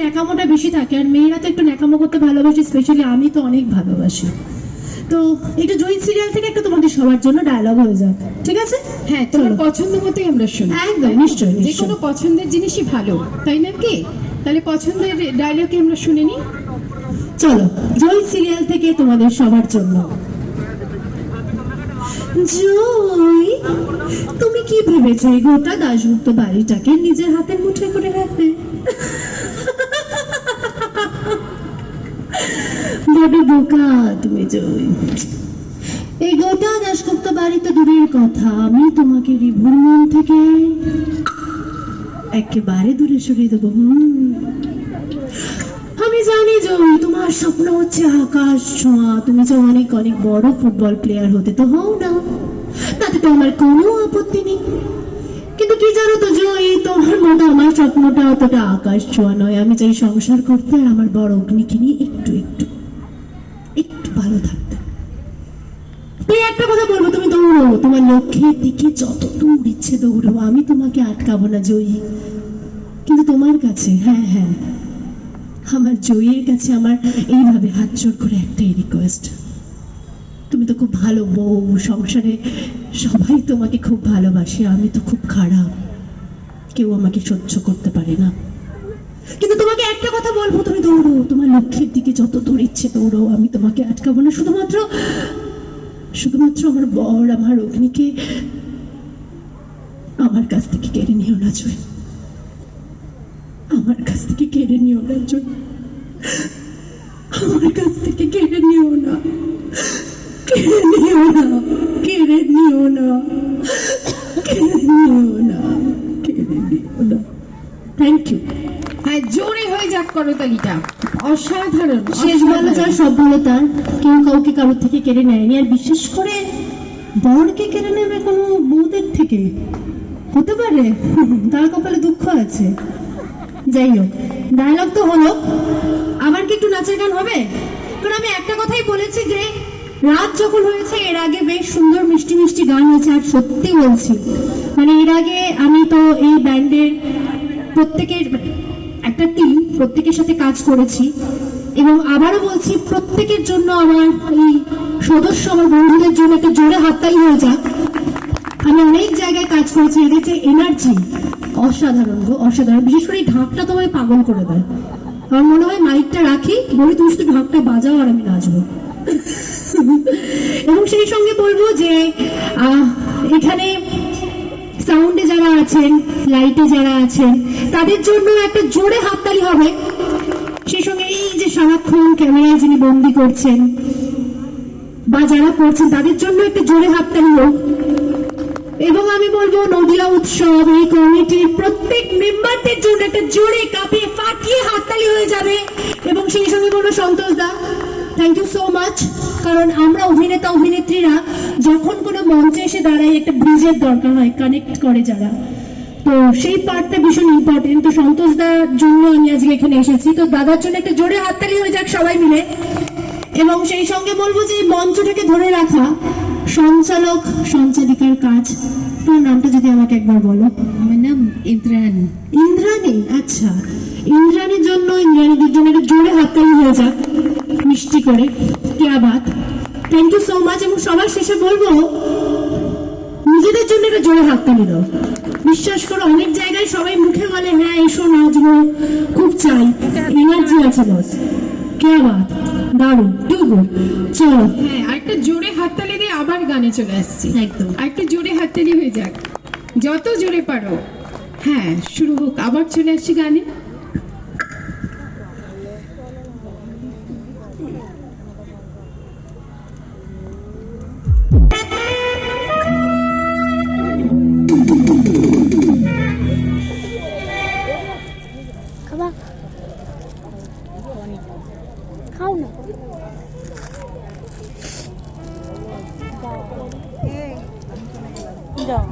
ন্যাকামোটা বেশি থাকে, আর মেয়েরা তো একটু ন্যাকামো করতে ভালোবাসে, স্পেশালি আমি তো অনেক ভালোবাসি। তো এটা জয়ী সিরিয়াল থেকে একটা তোমাদের সবার জন্য ডায়লগ হয়ে যাক, ঠিক আছে? হ্যাঁ, তোমার পছন্দ মতোই আমরা শুনি। একদম, নিশ্চয়ই যে নিশ্চয়ই। কোনো পছন্দের জিনিসই ভালো, তাই না কি? তাহলে পছন্দের ডায়লগে আমরা শুনে নিই। চলো, জয়ী সিরিয়াল থেকে তোমাদের সবার জন্য। জয়, তুমি কি ভেবেছো এই গোটা দাশগুপ্ত বাড়িটাকে নিজের হাতের মুঠোয় করে রাখবে? বড় বোকা তুমি জয়। এই গোটা দাশগুপ্ত বাড়ি তো দূরের কথা, আমি তোমাকে রিভুর মন থেকে একেবারে দূরে সরিয়ে দেবো। আমি জানি জয়, তোমার স্বপ্ন হচ্ছে আকাশ ছোঁয়া, তুমি যে অনেক অনেক বড় ফুটবল প্লেয়ার হতে তো হও না, তাতে তো আমার কোনো আপত্তি নেই। কিন্তু কি জানো তো জয়, তোমার মতো আমার স্বপ্নটা অতটা আকাশ ছোঁয়া নয়। আমি চাই সংসার করতে আর আমার বড় অগ্নিকে নিয়ে একটু একটু একটু ভালো থাকতে। তুই একটা কথা বলবো, তুমি দৌড়ো, তোমার লক্ষ্যের দিকে যত দূর ইচ্ছে দৌড়ো, আমি তোমাকে আটকাবো না জয়ী। কিন্তু তোমার কাছে, হ্যাঁ হ্যাঁ, আমার জয়ের কাছে আমার এইভাবে হাত জোড় করে একটাই রিকোয়েস্ট, তুমি তো খুব ভালো বউ, সংসারে সবাই তোমাকে খুব ভালোবাসে, আমি তো খুব খারাপ, কেউ আমাকে সহ্য করতে পারে না। কিন্তু তোমাকে একটা কথা বলবো, তুমি দৌড়ো, তোমার লক্ষ্যের দিকে যত দূর ইচ্ছে দৌড়ো, আমি তোমাকে আটকাবো না। শুধুমাত্র শুধুমাত্র আমার বর, আমার অগ্নিকে আমার কাছ থেকে কেড়ে নিও না জয়, আমার কাছ থেকে কেড়ে নিও না জয়, আমার কাছ থেকে কেড়ে নিও না, কেড়ে নিও না, কেড়ে নিও না, কেড়ে নিও না, কেড়ে নিও না। Thank you. হ্যাঁ, জোরে হয়ে যাক করতালিটা। অসাধারণ। শেষ ভালো যার সব ভালো তার, কেউ কাউকে কারোর থেকে কেড়ে নেয়নি, আর বিশেষ করে বরকে কেড়ে নেবে কোনো বউদের থেকে? হতে পারে, তার কপালে দুঃখ আছে। যাই হোক, ডায়লগ তো হলো, আবার কি একটু নাচের গান হবে? কারণ আমি একটা কথাই বলেছি যে রাত যখন হয়েছে এর আগে বেশ সুন্দর মিষ্টি মিষ্টি গান হয়েছে। আর সত্যি বলছি, মানে এর আগে আমি তো এই ব্যান্ডের প্রত্যেকের একটা টিম, প্রত্যেকের সাথে কাজ করেছি, এবং আবারও বলছি প্রত্যেকের জন্য আমার এই সদস্য, আমার বন্ধুদের জন্য একটা জোরে হাততালি হয়ে যাক। আমি অনেক জায়গায় কাজ করেছি, এদের যে এনার্জি অসাধারণ গো, অসাধারণ। বিশেষ করে এই ঢাকটা তোমায় পাগল করে দেয়। আমার মনে হয় মাইকটা রাখি, বলি তুমি শুধু ঢাকটা বাজাও আর আমি নাচবো। এবং সেই সঙ্গে বলবো যে এখানে সাউন্ডে যারা আছেন, লাইটে যারা আছেন, তাদের জন্য একটা জোরে হাততালি হবে। সেই সঙ্গে এই যে সারাক্ষণ ক্যামেরায় যিনি বন্দি করছেন বা যারা করছেন, তাদের জন্য একটা জোরে হাততালি হোক। এবং আমি বলবো নদিয়া উৎসব এই কমিটির প্রত্যেক মেম্বারদের জন্য একটা জোরে কাঁপিয়ে ফাটিয়ে হাততালি হয়ে যাবে। এবং সেই সঙ্গে বলবো সন্তোষ দা, থ্যাংক ইউ সো মাচ। কারণ আমরা অভিনেতা অভিনেত্রীরা যখন কোনো মঞ্চে এসে দাঁড়াই, একটা ব্রিজের দরকার হয়, কানেক্ট করে যারা, তো সেই পার্টটা ভীষণ ইম্পর্টেন্ট। তো সন্তোষ দার জন্য আমি আজকে এখানে এসেছি, তো দাদার জন্য একটা জোরে হাততালি হয়ে যাক সবাই মিলে। এবং সেই সঙ্গে বলবো যে মঞ্চটাকে ধরে রাখা সঞ্চালক সঞ্চালিকার কাজ। তোমার নামটা যদি আমাকে একবার বলো। আমার নাম ইন্দ্রাণী। ইন্দ্রাণী, আচ্ছা। ইন্দ্রাণীর জন্য, ইন্দ্রাণীদের জন্য একটা জোরে হাততালি হয়ে যাক মিষ্টি করে। কিয়া Baat, thank you so much. এবং সবার শেষে বলবো নিজেদের জন্য একটা জোরে হাততালি দাও। বিশ্বাস করো, অনেক জায়গায় সবাই মুখে বলে হ্যাঁ এসো নাচবো, খুব চাই, এনার্জি আছে বস। কিয়া বাত, দারুণ, টু গুড। চলো, হ্যাঁ, আরেকটা জোরে হাততালি দিয়ে আবার গানে চলে আসছি। একদম। আরেকটা জোরে হাততালি হয়ে যাক, যত জোরে পারো। হ্যাঁ, শুরু হোক, আবার চলে আসছি গানে। খাও না যাও